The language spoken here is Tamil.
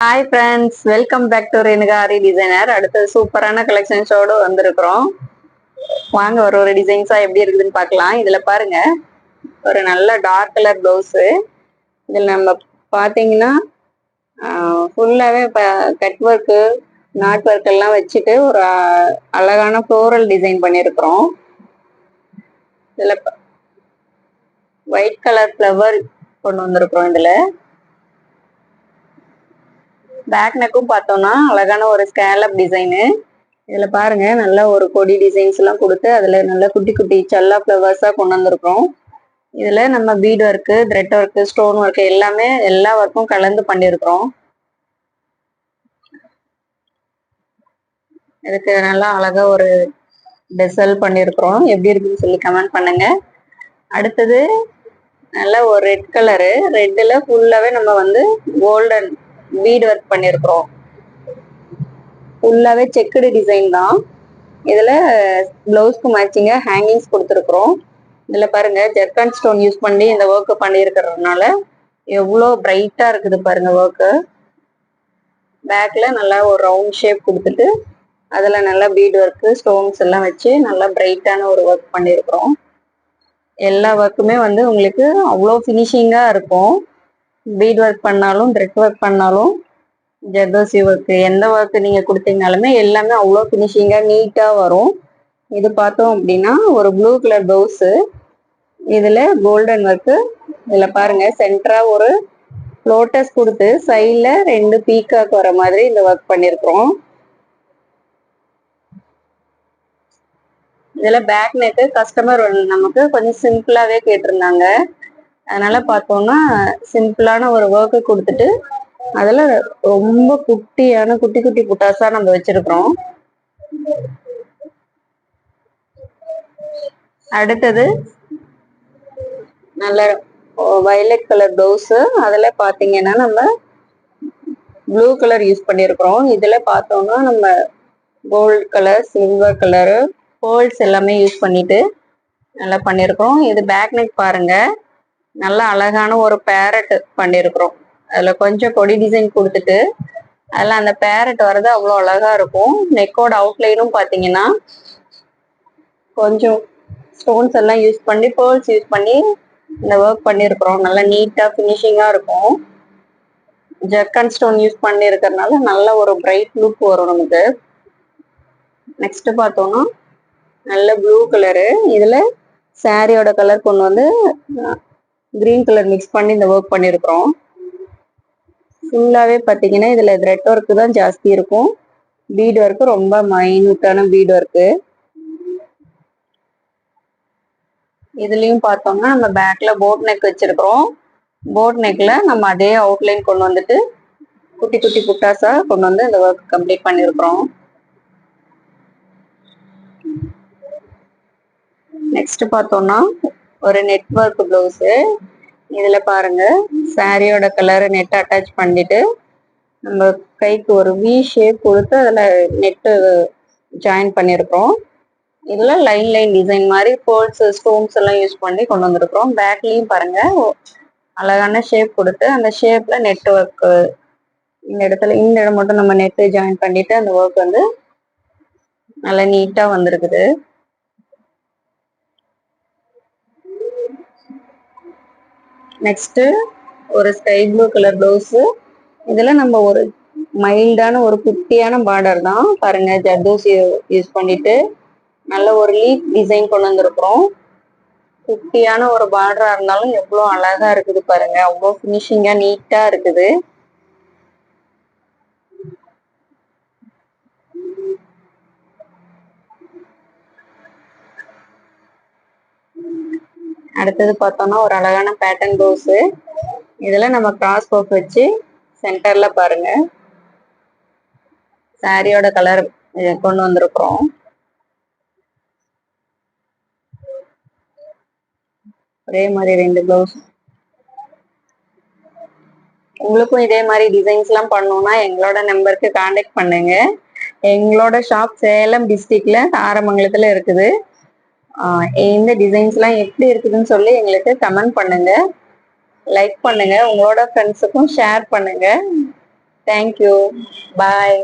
Hi friends, welcome back to Renukari designer. அடுத்தது சூப்பரான கலெக்ஷன்ஸோடு வந்திருக்கிறோம். வாங்க ஒரு டிசைன்ஸா எப்படி இருக்குதுன்னு பார்க்கலாம். இதுல பாருங்க, ஒரு நல்ல டார்க் கலர் ப்ளவுஸு. இதில் நம்ம பார்த்தீங்கன்னா ஃபுல்லாகவே கட் ஒர்க்கு, நாட் ஒர்க் எல்லாம் வச்சுட்டு ஒரு அழகான ஃப்ளோரல் டிசைன் பண்ணியிருக்கிறோம். இதில் ஒயிட் கலர் ஃப்ளவர் கொண்டு வந்திருக்கிறோம். இதில் பேக் நெக்கும் பார்த்தோம்னா அழகான ஒரு ஸ்கேலப் டிசைனு. இதுல பாருங்க, நல்ல ஒரு கொடி டிசைன்ஸ் எல்லாம் கொடுத்து அதுல நல்ல குட்டி குட்டி செல்லா ஃப்ளவர்ஸா கொண்டு வந்திருக்கிறோம். இதுல நம்ம beat work, thread work, stone work எல்லாமே எல்லா ஒர்க்கும் கலந்து பண்ணியிருக்கிறோம். இதுக்கு நல்லா அழகா ஒரு பெசல் பண்ணியிருக்கிறோம். எப்படி இருக்குன்னு சொல்லி கமெண்ட் பண்ணுங்க. அடுத்தது நல்ல ஒரு ரெட் கலரு. ரெட்டில் ஃபுல்லாவே நம்ம கோல்டன் பீட் ஒர்க் பண்ணியிருக்கிறோம். ஃபுல்லாவே செக்குடு டிசைன் தான். இதுல பிளவுஸ்க்கு மேட்சிங்கா ஹேங்கிங்ஸ் கொடுத்துருக்குறோம். இதுல பாருங்க, ஜெர்கான் ஸ்டோன் யூஸ் பண்ணி இந்த ஒர்க் பண்ணியிருக்கிறதுனால எவ்வளோ பிரைட்டா இருக்குது பாருங்க ஒர்க்கு. பேக்ல நல்லா ஒரு ரவுண்ட் ஷேப் கொடுத்துட்டு அதுல நல்லா பீட் ஒர்க்கு, ஸ்டோன்ஸ் எல்லாம் வச்சு நல்லா பிரைட்டான ஒரு ஒர்க் பண்ணியிருக்கிறோம். எல்லா ஒர்க்குமே உங்களுக்கு அவ்வளோ ஃபினிஷிங்கா இருக்கும். பீட் ஒர்க் பண்ணாலும், த்ரெட் ஒர்க் பண்ணாலும், ஜர்தோசி ஒர்க்கு, எந்த ஒர்க்கு நீங்க கொடுத்தீங்கனாலுமே எல்லாமே அவ்வளோ ஃபினிஷிங்கா நீட்டா வரும். இது பார்த்தோம் அப்படின்னா ஒரு ப்ளூ கலர் ப்ளவுஸு. இதுல கோல்டன் ஒர்க்கு. இதுல பாருங்க, சென்டரா ஒரு லோட்டஸ் கொடுத்து சைட்ல 2 பீகாக் வர மாதிரி இந்த ஒர்க் பண்ணியிருக்கிறோம். இதுல பேக் நெக்கு கஸ்டமர் நமக்கு கொஞ்சம் சிம்பிளாவே கேட்டிருந்தாங்க. அதனால பார்த்தோம்னா சிம்பிளான ஒரு ஒர்க்கு கொடுத்துட்டு அதுல ரொம்ப குட்டியான குட்டி குட்டி புட்டாஸா நம்ம வச்சிருக்கிறோம். அடுத்தது நல்ல வயலட் கலர் ப்ளவுஸு. அதுல பாத்தீங்கன்னா நம்ம ப்ளூ கலர் யூஸ் பண்ணியிருக்கிறோம். இதுல பார்த்தோம்னா நம்ம gold colour, silver colour, pearls எல்லாமே யூஸ் பண்ணிட்டு நல்லா பண்ணியிருக்கிறோம். இது பேக் நெக் பாருங்க, நல்லா அழகான ஒரு பேரட் பண்ணியிருக்கிறோம். அதுல கொஞ்சம் கொடி டிசைன் கொடுத்துட்டு அதில் அந்த பேரட் வர்றது அவ்வளோ அழகா இருக்கும். நெக்கோட அவுட்லைனும் பார்த்தீங்கன்னா கொஞ்சம் ஸ்டோன்ஸ் எல்லாம் யூஸ் பண்ணி, பேர்ல்ஸ் யூஸ் பண்ணி இந்த ஒர்க் பண்ணியிருக்கிறோம். நல்லா நீட்டா ஃபினிஷிங்கா இருக்கும். ஜர்கான் ஸ்டோன் யூஸ் பண்ணி இருக்கிறதுனால நல்ல ஒரு பிரைட் லுக் வரும் நமக்கு. நெக்ஸ்ட் பார்த்தோம்னா நல்ல ப்ளூ கலரு. இதுல சாரியோட கலர் கொண்டு கிரீன் கலர் மிக்ஸ் பண்ணி இந்த ஒர்க் பண்ணியிருக்கிறோம். ஃபுல்லாவே பார்த்தீங்கன்னா இதுல த்ரெட் ஒர்க்கு தான் ஜாஸ்தி இருக்கும். பீட் ஒர்க்கு ரொம்ப மைனூட்டான பீட் ஒர்க்கு. இதுலயும் பார்த்தோம்னா நம்ம பேக்ல போட் நெக் வச்சிருக்கிறோம். போட் நெக்ல நம்ம அதே அவுட்லைன் கொண்டு வந்துட்டு குட்டி குட்டி புட்டாஸா கொண்டு வந்து இந்த ஒர்க் கம்ப்ளீட் பண்ணியிருக்கிறோம். நெக்ஸ்ட் பார்த்தோம்னா ஒரு நெட்வொர்க் பிளவுஸு. இதுல பாருங்க, சாரியோட கலர் நெட் அட்டாச் பண்ணிட்டு நம்ம கைக்கு ஒரு வி ஷேப் கொடுத்து அதுல நெட்டு ஜாயின் பண்ணியிருக்கிறோம். இதுல லைன் லைன் டிசைன் மாதிரி பேர்ல்ஸ், ஸ்டோன்ஸ் எல்லாம் யூஸ் பண்ணி கொண்டு வந்திருக்கிறோம். பேக்லயும் பாருங்க, அழகான ஷேப் கொடுத்து அந்த ஷேப்ல நெட் ஒர்க், இந்த இடம் மட்டும் நம்ம நெட்டு ஜாயின் பண்ணிட்டு அந்த ஒர்க் நல்லா நீட்டா வந்திருக்குது. நெக்ஸ்ட் ஒரு ஸ்கை ப்ளூ கலர் ப்ளவுஸ். இதுல நம்ம ஒரு மைல்டான ஒரு குட்டியான பார்டர் தான் பாருங்க, ஜர்தோசி யூஸ் பண்ணிட்டு நல்ல ஒரு லீஃப் டிசைன் கொண்டு வந்திருக்கிறோம். குட்டியான ஒரு பார்டரா இருந்தாலும் எவ்வளோ அழகா இருக்குது பாருங்க, அவ்வளோ ஃபினிஷிங்கா நீட்டா இருக்குது. அடுத்தது பார்த்தோம்னா ஒரு அழகான பேட்டர்ன் ப்ளவுஸ். இதுல நம்ம கிராஸ் ஒர்க் வச்சு சென்டர்ல பாருங்க சாரியோட கலர் கொண்டு வந்திருக்கிறோம். ஒரே மாதிரி 2 ப்ளவுஸ். உங்களுக்கும் இதே மாதிரி டிசைன்ஸ் எல்லாம் பண்ணணும்னா எங்களோட நம்பருக்கு கான்டாக்ட் பண்ணுங்க. எங்களோட ஷாப் சேலம் டிஸ்ட்ரிக்ட்ல ஆரமங்கலத்துல இருக்குது. இந்த டிசைன்ஸ் எல்லாம் எப்படி இருக்குதுன்னு சொல்லி எங்களுக்கு கமெண்ட் பண்ணுங்க, லைக் பண்ணுங்க, உங்களோட ஃப்ரெண்ட்ஸுக்கும் ஷேர் பண்ணுங்க. தேங்க்யூ. பாய்.